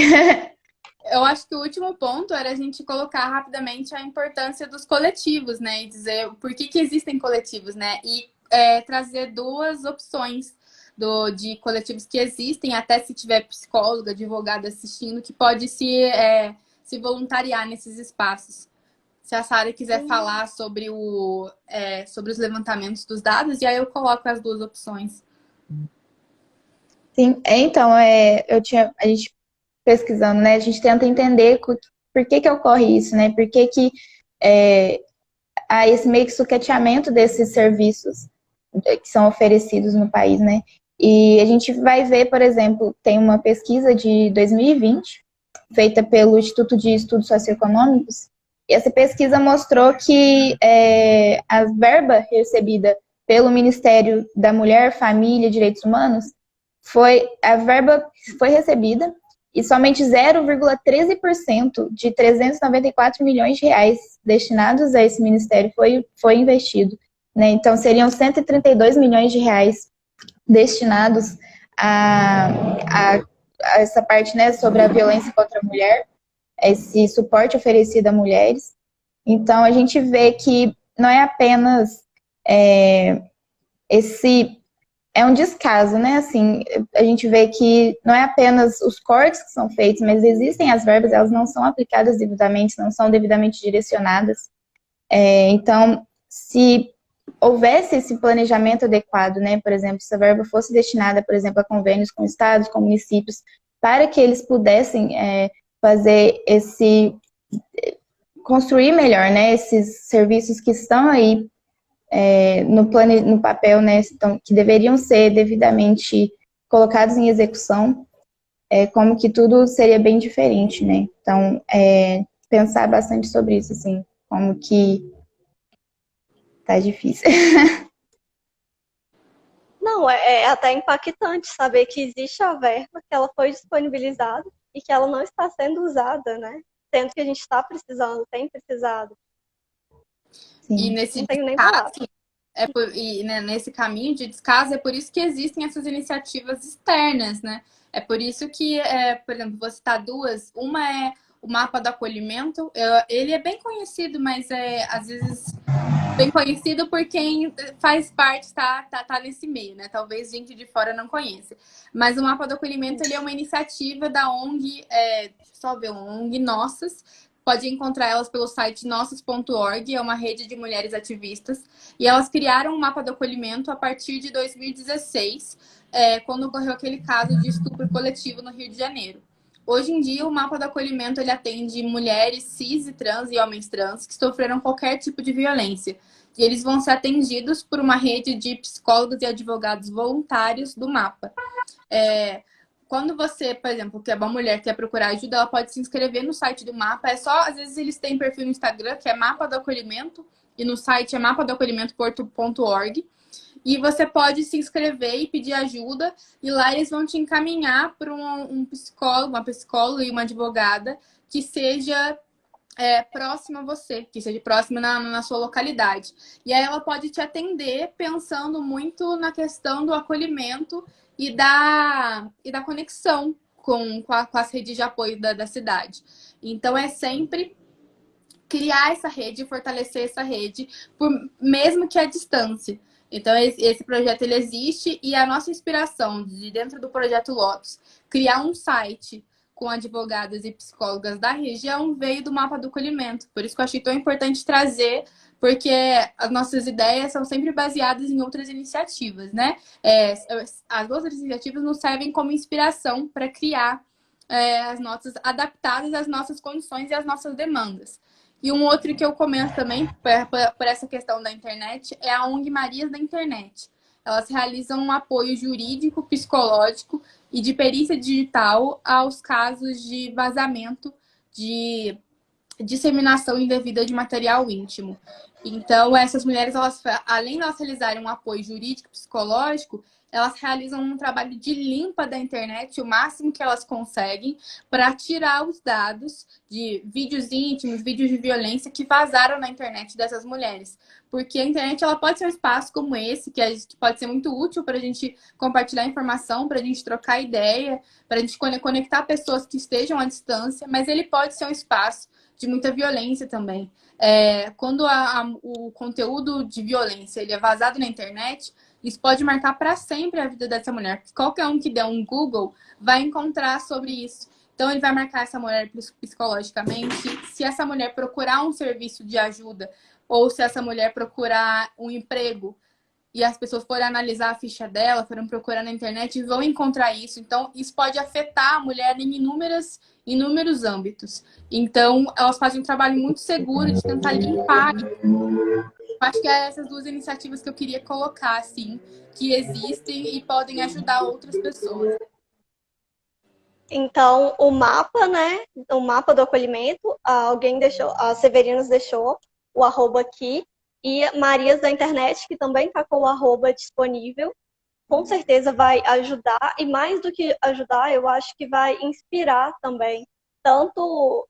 Eu acho que o último ponto era a gente colocar rapidamente a importância dos coletivos, né? E dizer por que existem coletivos, né? E trazer duas opções de coletivos que existem, até se tiver psicólogo, advogado assistindo, que pode se voluntariar nesses espaços. Se a Sara quiser falar sobre os levantamentos dos dados, e aí eu coloco as duas opções.
Sim, então, a gente pesquisando, né, a gente tenta entender por que ocorre isso, né, por que há esse meio que sucateamento desses serviços que são oferecidos no país, né, e a gente vai ver, por exemplo, tem uma pesquisa de 2020, feita pelo Instituto de Estudos Socioeconômicos, e essa pesquisa mostrou que a verba recebida pelo Ministério da Mulher, Família e Direitos Humanos a verba foi recebida e somente 0,13% de 394 milhões de reais destinados a esse ministério foi investido, né? Então, seriam 132 milhões de reais destinados a essa parte, né, sobre a violência contra a mulher, esse suporte oferecido a mulheres. Então, a gente vê que não é apenas esse... É um descaso, né? Assim, a gente vê que não é apenas os cortes que são feitos, mas existem as verbas, elas não são aplicadas devidamente, não são devidamente direcionadas. Então, se houvesse esse planejamento adequado, né? Por exemplo, se a verba fosse destinada, por exemplo, a convênios com estados, com municípios, para que eles pudessem fazer construir melhor, né? Esses serviços que estão aí no papel, né, que deveriam ser devidamente colocados em execução, como que tudo seria bem diferente, né? Então, pensar bastante sobre isso, assim, como que tá difícil.
Não, é até impactante saber que existe a verba, que ela foi disponibilizada e que ela não está sendo usada, né? Sendo que a gente está precisando, tem precisado.
E
Sim.
nesse
Não tenho nem
descaso,
palavras.
né, nesse caminho de descaso, é por isso que existem essas iniciativas externas, né? É por isso que, por exemplo, vou citar duas. Uma é o mapa do acolhimento. Ele é bem conhecido, mas às vezes bem conhecido por quem faz parte, tá nesse meio, né? Talvez gente de fora não conheça. Mas o mapa do acolhimento, ele é uma iniciativa da ONG, deixa eu só ver, uma ONG Nossas. Pode encontrar elas pelo site nossas.org, é uma rede de mulheres ativistas. E elas criaram um mapa do acolhimento a partir de 2016, quando ocorreu aquele caso de estupro coletivo no Rio de Janeiro. Hoje em dia, o mapa do acolhimento ele atende mulheres cis e trans e homens trans que sofreram qualquer tipo de violência. E eles vão ser atendidos por uma rede de psicólogos e advogados voluntários do mapa. Quando você, por exemplo, que é uma mulher que quer procurar ajuda, ela pode se inscrever no site do mapa. Às vezes eles têm perfil no Instagram, que é Mapa do Acolhimento, e no site é mapadoacolhimentoporto.org. E você pode se inscrever e pedir ajuda, e lá eles vão te encaminhar para um psicólogo, uma psicóloga e uma advogada que seja próxima a você, que seja próxima na sua localidade. E aí ela pode te atender pensando muito na questão do acolhimento e da conexão com as redes de apoio da cidade. Então, é sempre criar essa rede, fortalecer essa rede, mesmo que à distância. Então, esse projeto ele existe e a nossa inspiração de dentro do Projeto Lotus, criar um site com advogadas e psicólogas da região veio do mapa do acolhimento. Por isso que eu achei tão importante trazer, porque as nossas ideias são sempre baseadas em outras iniciativas, né? As outras iniciativas nos servem como inspiração para criar as notas adaptadas às nossas condições e às nossas demandas. E um outro que eu comento também, por essa questão da internet, é a ONG Marias da Internet. Elas realizam um apoio jurídico, psicológico e de perícia digital aos casos de vazamento de disseminação indevida de material íntimo. Então, essas mulheres, elas, além de elas realizarem um apoio jurídico e psicológico, elas realizam um trabalho de limpa da internet o máximo que elas conseguem para tirar os dados de vídeos íntimos, vídeos de violência que vazaram na internet dessas mulheres. Porque a internet ela pode ser um espaço como esse, que pode ser muito útil para a gente compartilhar informação, para a gente trocar ideia, para a gente conectar pessoas que estejam à distância, mas ele pode ser um espaço de muita violência também. Quando o conteúdo de violência ele é vazado na internet, isso pode marcar para sempre a vida dessa mulher. Qualquer um que der um Google vai encontrar sobre isso. Então, ele vai marcar essa mulher psicologicamente. Se essa mulher procurar um serviço de ajuda ou se essa mulher procurar um emprego e as pessoas forem analisar a ficha dela, forem procurar na internet e vão encontrar isso. Então, isso pode afetar a mulher em inúmeros âmbitos. Então, elas fazem um trabalho muito seguro de tentar limpar. Acho que é essas duas iniciativas que eu queria colocar, assim, que existem e podem ajudar outras pessoas.
Então, o mapa, né? O mapa do acolhimento, alguém deixou, a Severinos deixou o arroba aqui, e Marias da Internet, que também está com o arroba disponível, com certeza vai ajudar, e mais do que ajudar, eu acho que vai inspirar também, tanto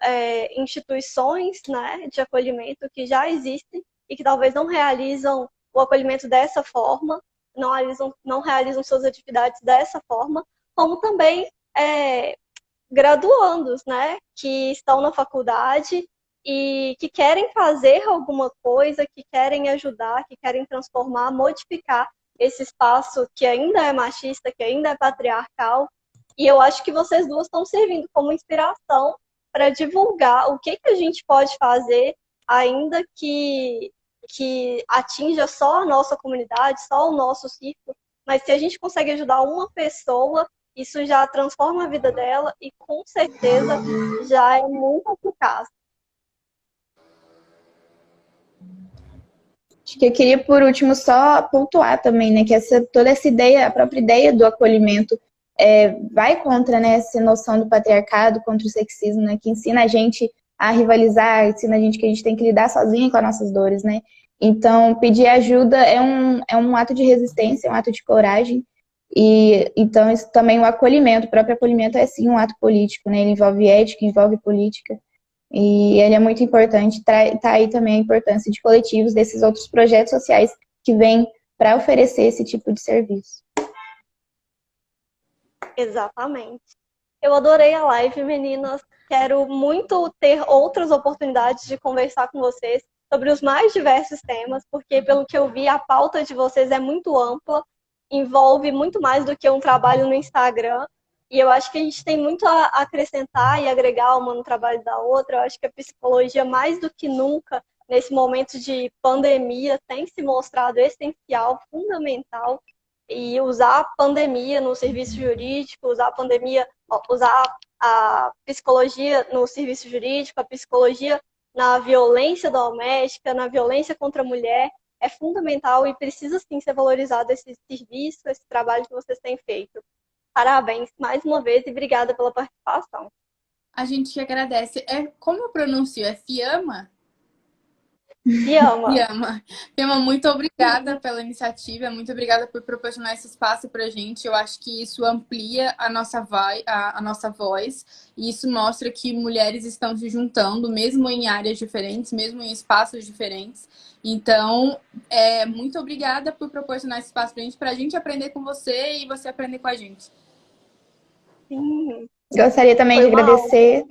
instituições, né, de acolhimento que já existem e que talvez não realizam o acolhimento dessa forma, não realizam suas atividades dessa forma, como também graduandos, né, que estão na faculdade e que querem fazer alguma coisa, que querem ajudar, que querem transformar, modificar esse espaço que ainda é machista, que ainda é patriarcal. E eu acho que vocês duas estão servindo como inspiração para divulgar o que a gente pode fazer, ainda que atinja só a nossa comunidade, só o nosso círculo, mas se a gente consegue ajudar uma pessoa, isso já transforma a vida dela e com certeza já é muito eficaz.
Acho que eu queria, por último, só pontuar também, né, que toda essa ideia, a própria ideia do acolhimento vai contra, né, essa noção do patriarcado, contra o sexismo, né, que ensina a gente a rivalizar, ensina a gente que a gente tem que lidar sozinha com as nossas dores, né. Então, pedir ajuda é um ato de resistência, é um ato de coragem. E então, isso também, o acolhimento, o próprio acolhimento é sim um ato político, né, ele envolve ética, envolve política. E ele é muito importante, tá aí também a importância de coletivos, desses outros projetos sociais que vêm para oferecer esse tipo de serviço.
Exatamente. Eu adorei a live, meninas. Quero muito ter outras oportunidades de conversar com vocês sobre os mais diversos temas, porque, pelo que eu vi, a pauta de vocês é muito ampla, envolve muito mais do que um trabalho no Instagram. E eu acho que a gente tem muito a acrescentar e agregar uma no trabalho da outra. Eu acho que a psicologia, mais do que nunca, nesse momento de pandemia, tem se mostrado essencial, fundamental. E usar a pandemia no serviço jurídico, usar a psicologia no serviço jurídico, a psicologia na violência doméstica, na violência contra a mulher, é fundamental e precisa sim ser valorizado esse serviço, esse trabalho que vocês têm feito. Parabéns mais uma vez e obrigada pela participação.
A gente agradece. Como eu pronuncio? É Fiamma?
Fiamma.
Fiamma. Fiamma, muito obrigada pela iniciativa, muito obrigada por proporcionar esse espaço para a gente. Eu acho que isso amplia a nossa voz e isso mostra que mulheres estão se juntando, mesmo em áreas diferentes, mesmo em espaços diferentes. Então, muito obrigada por proporcionar esse espaço para a gente aprender com você e você aprender com a gente.
Sim.
Gostaria também de agradecer.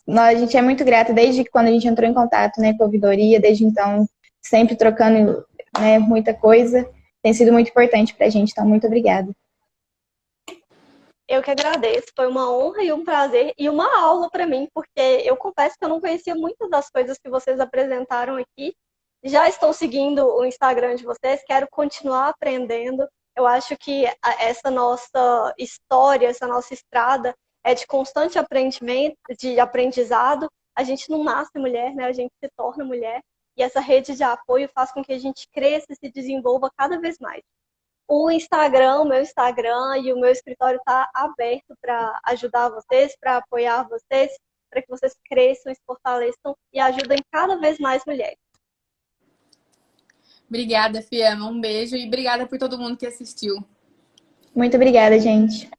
A gente é muito grata desde quando a gente entrou em contato, né, com a ouvidoria, desde então, sempre trocando, né, muita coisa. Tem sido muito importante para a gente, então muito obrigada.
Eu que agradeço, foi uma honra e um prazer e uma aula para mim, porque eu confesso que eu não conhecia muitas das coisas que vocês apresentaram aqui. Já estou seguindo o Instagram de vocês, quero continuar aprendendo. Eu acho que essa nossa história, essa nossa estrada, é de constante aprendimento, de aprendizado. A gente não nasce mulher, né? A gente se torna mulher. E essa rede de apoio faz com que a gente cresça e se desenvolva cada vez mais. O Instagram, o meu Instagram e o meu escritório está aberto para ajudar vocês, para apoiar vocês, para que vocês cresçam, se fortaleçam e ajudem cada vez mais mulheres.
Obrigada, Fiamma. Um beijo e obrigada por todo mundo que assistiu.
Muito obrigada, gente.